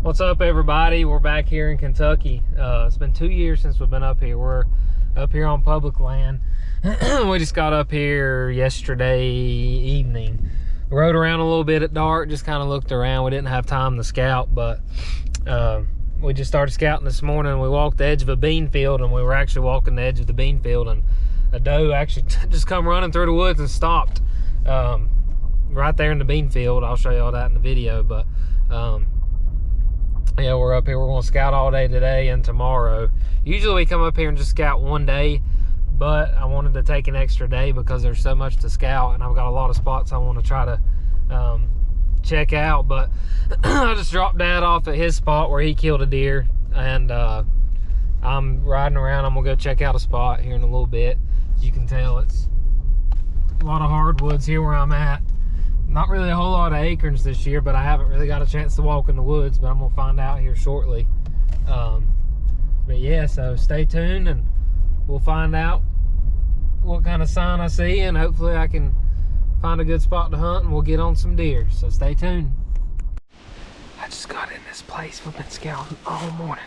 What's up, everybody? We're back here in Kentucky. It's been 2 years since we've been up here. We're up here on public land. We just got up here yesterday evening. Rode around a little bit at dark, just kind of looked around. We didn't have time to scout, but we just started scouting this morning. We walked the edge of a bean field, and we were actually walking the edge of the bean field, and a doe actually just come running through the woods and stopped right there in the bean field. I'll show you all that in the video, but yeah, we're up here. We're going to scout all day today and tomorrow. Usually we come up here and just scout one day, but I wanted to take an extra day because there's so much to scout, and I've got a lot of spots I want to try to check out. But I just dropped Dad off at his spot where he killed a deer, and I'm riding around. I'm gonna go check out a spot here in a little bit. As you can tell, it's a lot of hardwoods here where I'm at. Not really a whole lot of acorns this year, but I haven't really got a chance to walk in the woods, but I'm gonna find out here shortly. But yeah, so stay tuned and we'll find out what kind of sign I see, and hopefully I can find a good spot to hunt and we'll get on some deer. So stay tuned. I just got in this place. We've been scouting all morning.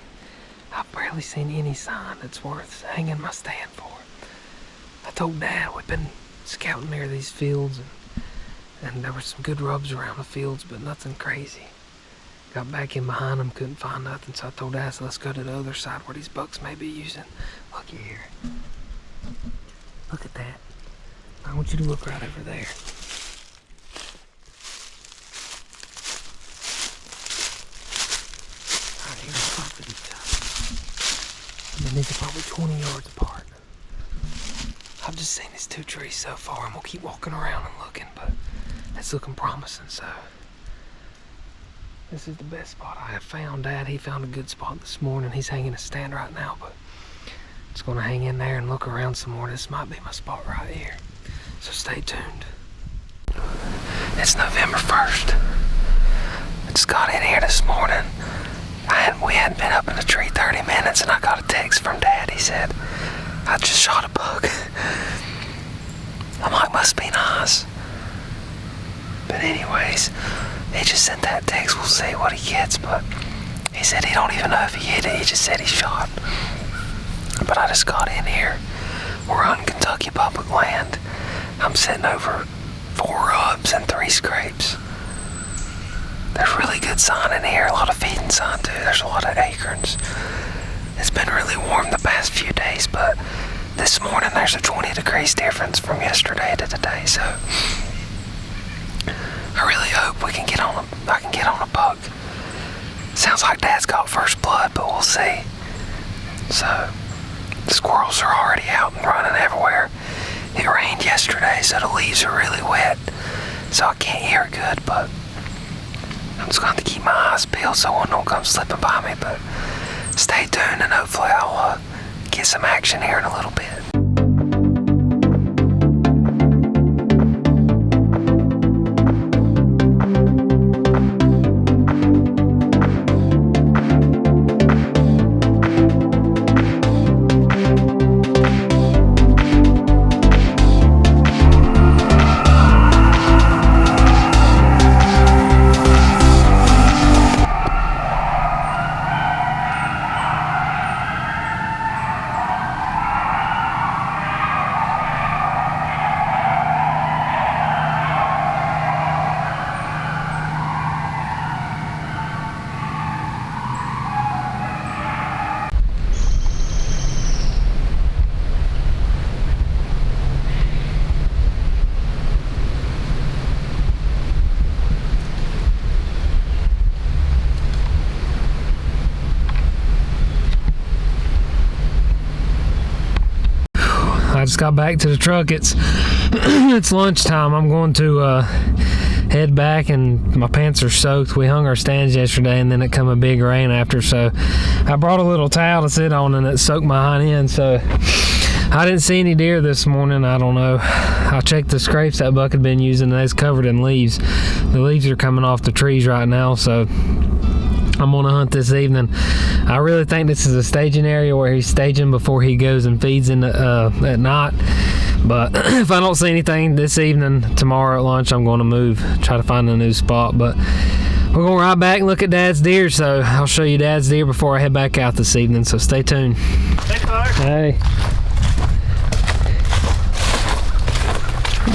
I've barely seen any sign that's worth hanging my stand for. I told Dad we've been scouting near these fields, and there were some good rubs around the fields, but nothing crazy. Got back in behind them, couldn't find nothing, so I told Dad, so let's go to the other side where these bucks may be using. Look here. Look at that. I want you to look right over there. Right here on top of each other. And these are probably 20 yards apart. I've just seen these two trees so far, and we'll keep walking around and looking, but it's looking promising. So this is the best spot I have found. Dad, he found a good spot this morning. He's hanging a stand right now, but just gonna hang in there and look around some more. This might be my spot right here, so stay tuned. It's November 1st. I just got in here this morning. We hadn't been up in the tree 30 minutes, and I got a text from Dad. He said, I just shot a buck. I'm like, must be nice. But anyways, he just sent that text. We'll see what he gets, but he said he don't even know if he hit it. He just said he shot. But I just got in here. We're on Kentucky public land. I'm sitting over 4 rubs and 3 scrapes. There's really good sign in here. A lot of feeding sign too. There's a lot of acorns. It's been really warm the past few days, but this morning there's a 20 degrees difference from yesterday to today, so I really hope I can get on a buck. Sounds like Dad's got first blood, but we'll see. So the squirrels are already out and running everywhere. It rained yesterday, so the leaves are really wet, so I can't hear good, but I'm just going to have to keep my eyes peeled so one don't come slipping by me. But stay tuned, and hopefully I'll get some action here in a little bit. I just got back to the truck. It's it's lunchtime. I'm going to head back, and my pants are soaked. We hung our stands yesterday, and then it come a big rain after, so I brought a little towel to sit on, and it soaked my hind end. So I didn't see any deer this morning. I don't know. I checked the scrapes that buck had been using, and it's covered in leaves. The leaves are coming off the trees right now, so I'm gonna hunt this evening. I really think this is a staging area where he's staging before he goes and feeds in the, at night. But if I don't see anything this evening, tomorrow at lunch, I'm going to move, try to find a new spot. But We're gonna ride back and look at Dad's deer, so I'll show you Dad's deer before I head back out this evening, so stay tuned. Hey, Clark. Hey.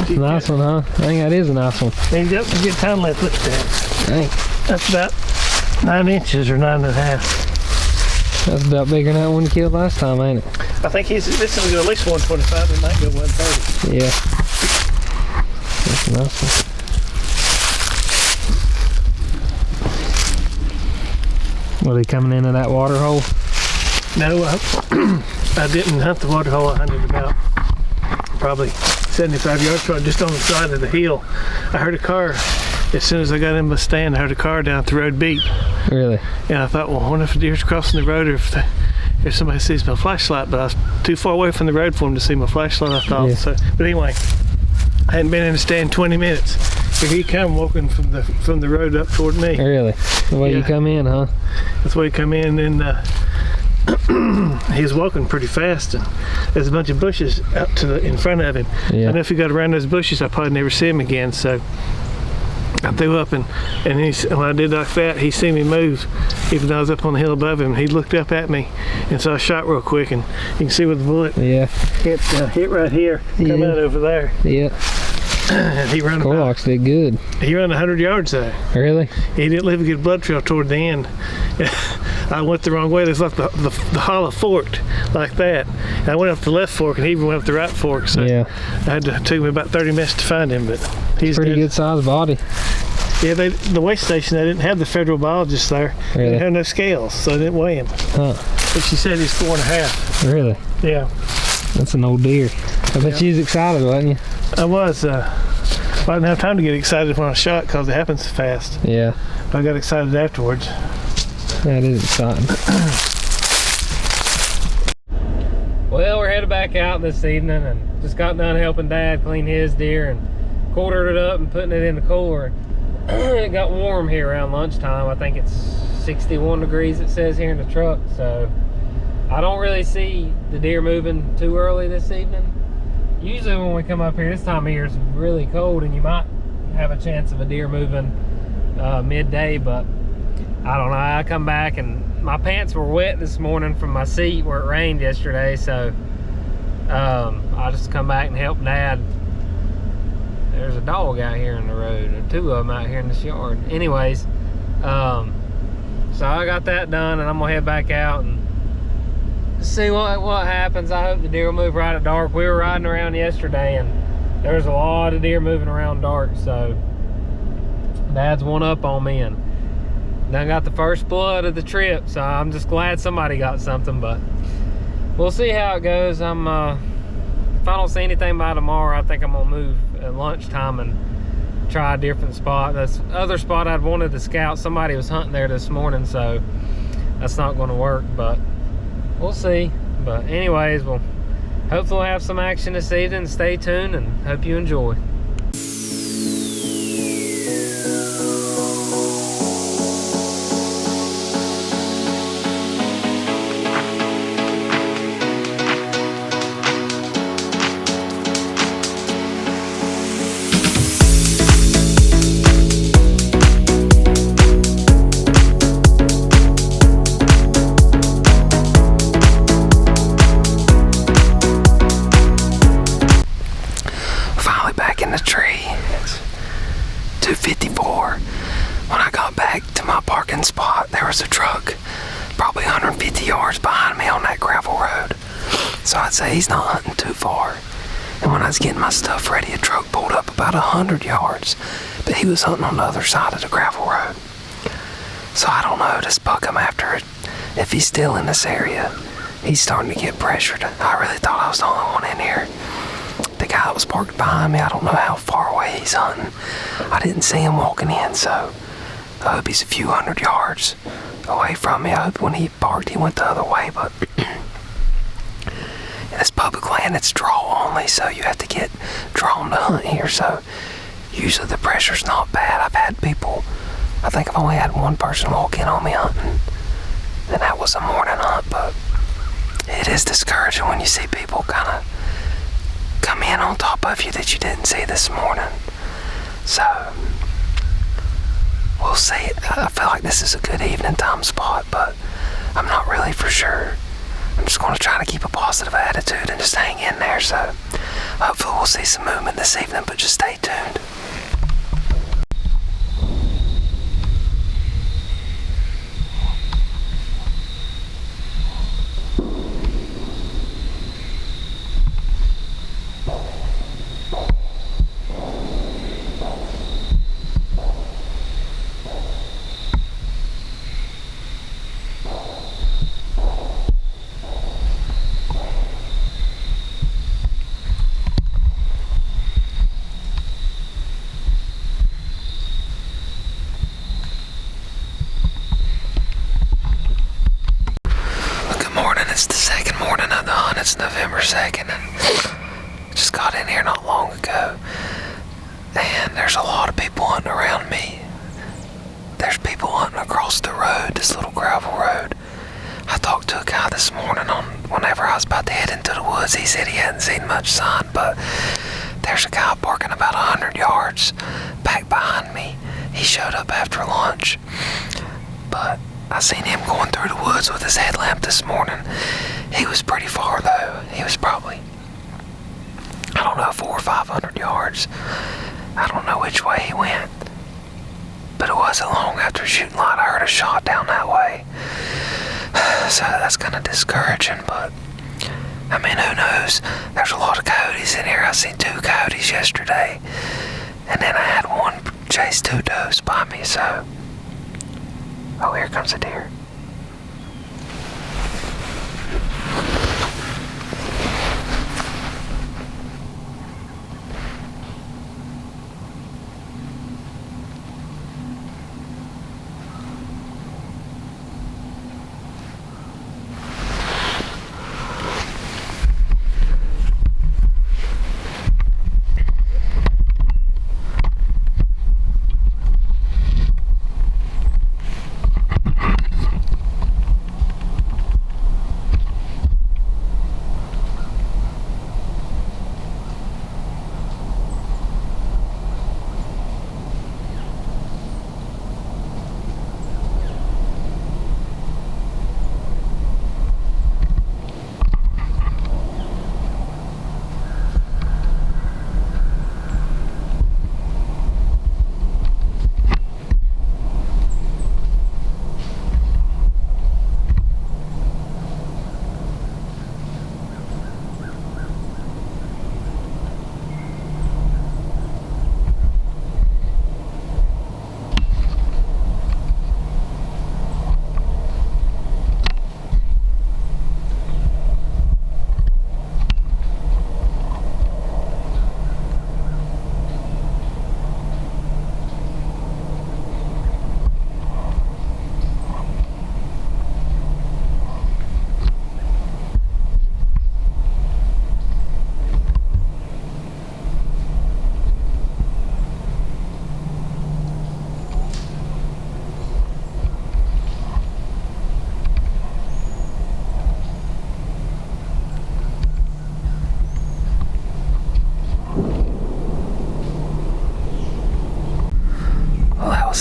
Nice one, huh? I think that is a nice one. And you got some good time left. Look at that. Dang. That's about 9 inches or 9.5. That's about bigger than that one you killed last time, ain't it? I think this is going to go at least 125. It might go 130. Yeah. That's a nice one. Was he coming into that water hole? No, I didn't hunt the water hole. I hunted about probably 75 yards from it, just on the side of the hill. I heard a car. As soon as I got in my stand, I heard a car down at the road beep. Really? And I thought, well, I wonder if a deer's crossing the road or if somebody sees my flashlight. But I was too far away from the road for him to see my flashlight, I thought. Yeah. So, but anyway, I hadn't been in the stand 20 minutes. Here he come walking from the road up toward me. Really? The way you come in, huh? That's the way he come in, and he was walking pretty fast, and there's a bunch of bushes out in front of him. Yeah. I know if he got around those bushes, I'd probably never see him again. So I threw up, and when I did like that, he seen me move, even though I was up on the hill above him. He looked up at me, and so I shot real quick, and you can see where the bullet hit right here, come out over there. Yeah. And he run Corlox did good. He ran 100 yards though. Really? He didn't leave a good blood trail toward the end. I went the wrong way. There's like the hollow forked like that. And I went up the left fork, and he even went up the right fork. So yeah. It took me about 30 minutes to find him, but he's pretty good sized body. Yeah, the weigh station, they didn't have the federal biologist there. Really? They didn't have no scales, so they didn't weigh him. Huh. But she said he's 4.5. Really? Yeah. That's an old deer. I bet you was excited, wasn't you? I was. I didn't have time to get excited when I shot because it happens fast. Yeah. But I got excited afterwards. That is exciting. Well, we're headed back out this evening and just got done helping Dad clean his deer and quartered it up and putting it in the cooler. It got warm here around lunchtime. I think it's 61 degrees it says here in the truck, so I don't really see the deer moving too early this evening. Usually when we come up here this time of year it's really cold and you might have a chance of a deer moving midday, but I don't know. I come back and my pants were wet this morning from my seat where it rained yesterday, so I just come back and help Dad. There's a dog out here in the road, and 2 of them out here in this yard. Anyways, so I got that done, and I'm gonna head back out and see what happens. I hope the deer will move right at dark. We were riding around yesterday, and there was a lot of deer moving around dark, so Dad's one up on me, and I got the first blood of the trip, so I'm just glad somebody got something, but we'll see how it goes. If I don't see anything by tomorrow, I think I'm gonna move at lunchtime and try a different spot. That's the other spot I'd wanted to scout. Somebody was hunting there this morning, so that's not gonna work, but we'll see. But anyways, we'll hopefully have some action this evening. Stay tuned and hope you enjoy. Back in the tree. It's 2:54. When I got back to my parking spot, there was a truck probably 150 yards behind me on that gravel road. So I'd say he's not hunting too far. And when I was getting my stuff ready, a truck pulled up about 100 yards, but he was hunting on the other side of the gravel road. So I don't know, this buck I'm after, if he's still in this area, he's starting to get pressured. I really thought I was the only one in here. The guy that was parked behind me, I don't know how far away he's hunting. I didn't see him walking in, so I hope he's a few hundred yards away from me. I hope when he parked, he went the other way, but it's public land, it's draw only, so you have to get drawn to hunt here, so usually the pressure's not bad. I've had people, I think I've only had one person walk in on me hunting, and that was a morning hunt, but it is discouraging when you see people kind of come in on top of you that you didn't see this morning. So we'll see. I feel like this is a good evening time spot, but I'm not really for sure. I'm just going to try to keep a positive attitude and just hang in there, so hopefully we'll see some movement this evening, but just stay tuned. It's the second morning of the hunt. It's November 2nd, and just got in here not long ago, and there's a lot of people hunting around me. There's people hunting across the road, this little gravel road. I talked to a guy this morning whenever I was about to head into the woods. He said he hadn't seen much sign, but there's a guy parking about 100 yards back behind me. He showed up after lunch, but I seen him going through the woods with his headlamp this morning. He was pretty far though. He was probably, I don't know, 400 or 500 yards. I don't know which way he went, but it wasn't long after shooting light I heard a shot down that way. So that's kind of discouraging, but I mean, who knows? There's a lot of coyotes in here. I seen 2 coyotes yesterday, and then I had one chase 2 does by me, so. Oh, here comes a deer.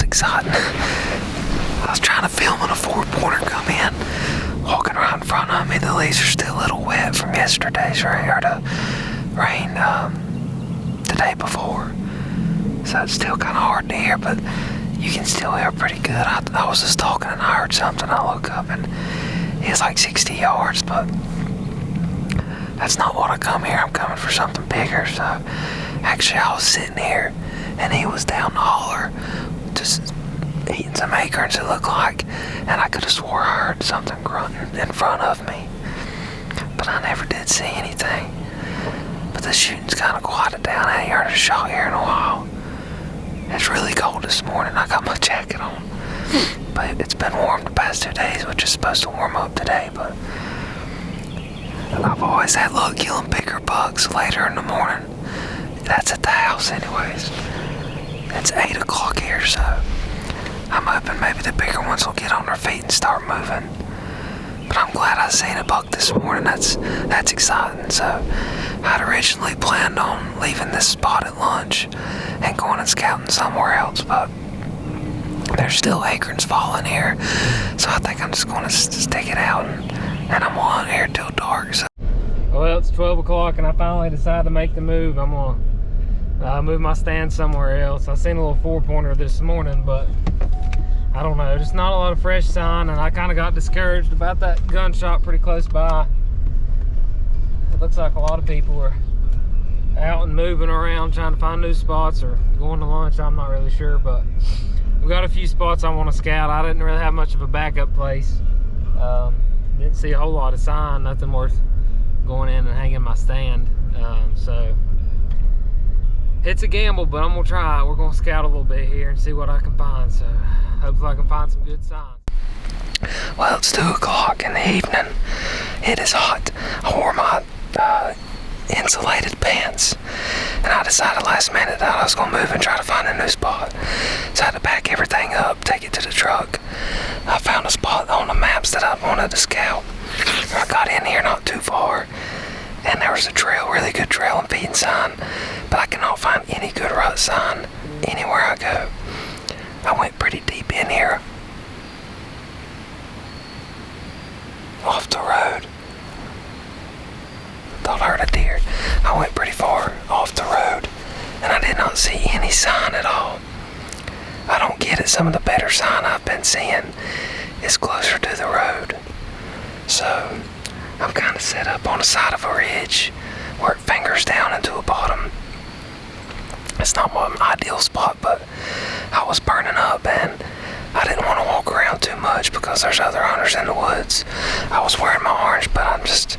Exciting. I was trying to film when a 4-pointer come in, walking right in front of me. The leaves are still a little wet from yesterday's rain, or the rain the day before. So it's still kind of hard to hear, but you can still hear pretty good. I was just talking and I heard something. I look up and it's like 60 yards, but that's not what I come here. I'm coming for something bigger. So actually I was sitting here and he was down the holler just eating some acorns, it looked like, and I could have swore I heard something grunting in front of me, but I never did see anything. But the shooting's kind of quieted down. I ain't heard a shot here in a while. It's really cold this morning. I got my jacket on, but it's been warm the past 2 days, which is supposed to warm up today. But I've always had luck killing bigger bucks later in the morning. That's at the house anyways. It's 8 o'clock here, so I'm hoping maybe the bigger ones will get on their feet and start moving. But I'm glad I seen a buck this morning. That's exciting. So I'd originally planned on leaving this spot at lunch and going and scouting somewhere else, but there's still acorns falling here, so I think I'm just going to stick it out, and I'm on here till dark. So. Well, it's 12 o'clock and I finally decided to make the move. I'm gonna move my stand somewhere else. I seen a little 4-pointer this morning, but I don't know, just not a lot of fresh sign, and I kind of got discouraged about that gunshot pretty close by. It looks like a lot of people are out and moving around trying to find new spots or going to lunch. I'm not really sure, but we got a few spots I want to scout. I didn't really have much of a backup place. Didn't see a whole lot of sign, nothing worth going in and hanging my stand. So it's a gamble, but I'm gonna try it. We're gonna scout a little bit here and see what I can find. So hopefully I can find some good signs. Well, it's 2 o'clock in the evening. It is hot. I wore my insulated pants, and I decided last minute that I was gonna move and try to find a new spot. So I had to pack everything up, take it to the truck. I found a spot on the maps that I wanted to scout. I got in here not too far, and there was a trail, really good trail and feeding sign, but I cannot find any good rut sign anywhere I go. I went pretty deep in here, off the road. Thought I heard a deer. I went pretty far off the road, and I did not see any sign at all. I don't get it. Some of the better sign I've been seeing is closer to the road. So I'm kind of set up on the side of a ridge where it fingers down into a bottom. It's not my ideal spot, but I was burning up and I didn't want to walk around too much because there's other hunters in the woods. I was wearing my orange, but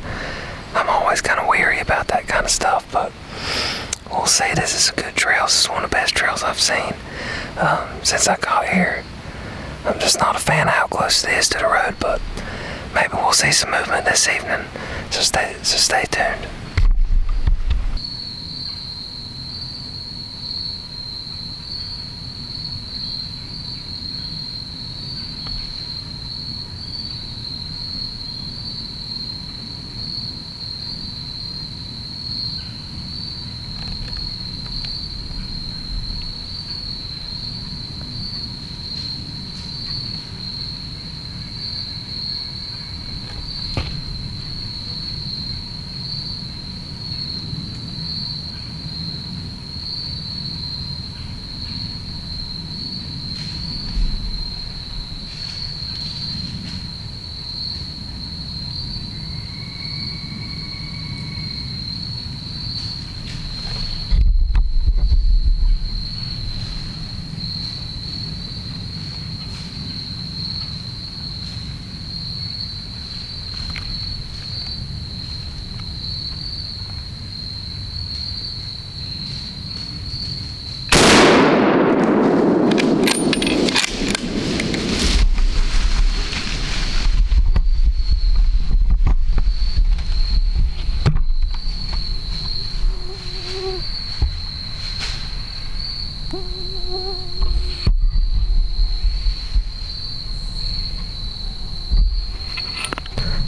I'm always kind of weary about that kind of stuff, but we'll see. This is a good trail. This is one of the best trails I've seen since I got here. I'm just not a fan of how close it is to the road, but maybe we'll see some movement this evening, so stay tuned.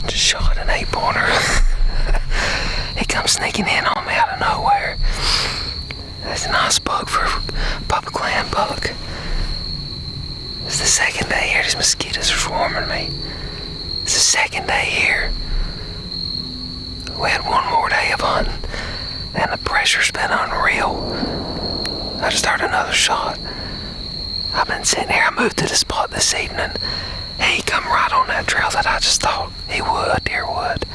Just shot an 8-pointer. He comes sneaking in on me out of nowhere. That's a nice buck for a public land buck. It's the second day here. These mosquitoes are swarming me. It's the second day here. We had one more day of hunting, and the pressure's been unreal. I just heard another shot. I've been sitting here. I moved to the spot this evening. He come right on that trail that I just thought he would, a deer would.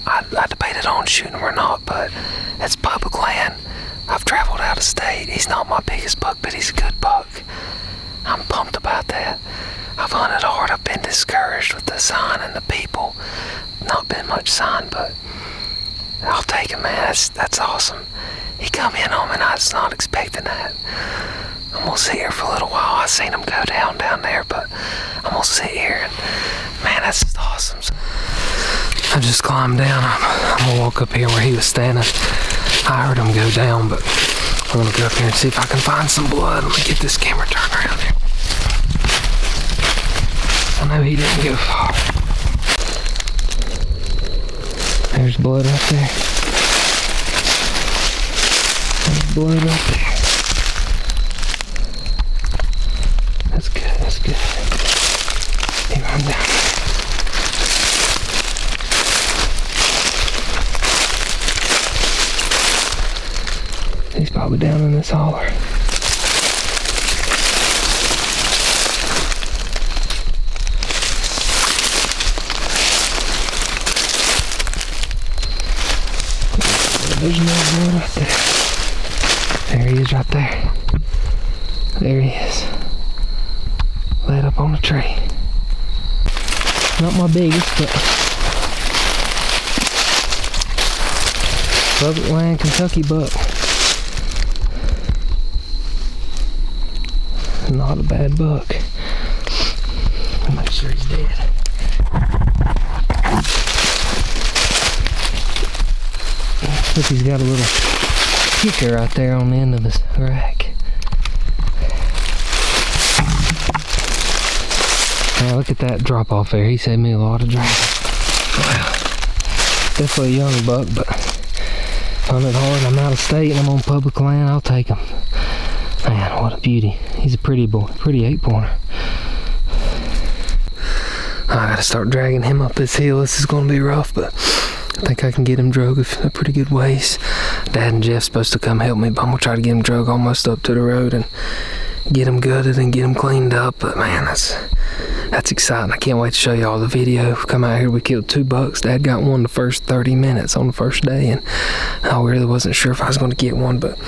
I debated on shooting him or not, but it's public land. I've traveled out of state. He's not my biggest buck, but he's a good buck. I'm pumped about that. I've hunted hard. I've been discouraged with the sign and the people. Not been much sign, but I'll take it, man. That's awesome. He come in on me, and I was not expecting that. I'm gonna sit here for a little while. I seen him go down there, but I'm gonna sit here and, man, that's just awesome. I just climbed down. I'm gonna walk up here where he was standing. I heard him go down, but I'm gonna go up here and see if I can find some blood. Let me get this camera turned around here. I know he didn't go far. There's blood up there. There's blood up there. He's probably down in this holler. There's another one right there. There he is right there. There he is. Laid up on the tree. Not my biggest, but public land Kentucky buck. Not a bad buck. Make sure he's dead. Look, he's got a little kicker right there on the end of his rack. Now look at that drop off there. He saved me a lot of dragging. Wow. Definitely a young buck, but hunted hard. I'm out of state and I'm on public land. I'll take him. Man, what a beauty. He's a pretty boy. Pretty 8-pointer. I gotta start dragging him up this hill. This is gonna be rough, but I think I can get him drug a pretty good ways. Dad and Jeff's supposed to come help me, but I'm gonna try to get him drug almost up to the road and get him gutted and get him cleaned up. But man, that's exciting. I can't wait to show you all the video. Come out here, we killed 2 bucks. Dad got one the first 30 minutes on the first day, and I really wasn't sure if I was gonna get one, but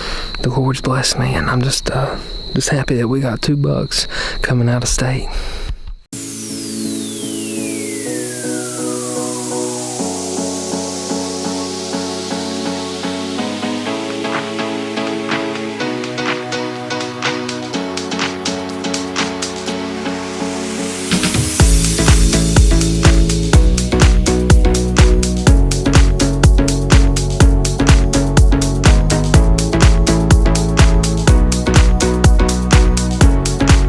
the Lord's blessed me, and I'm just happy that we got 2 bucks coming out of state.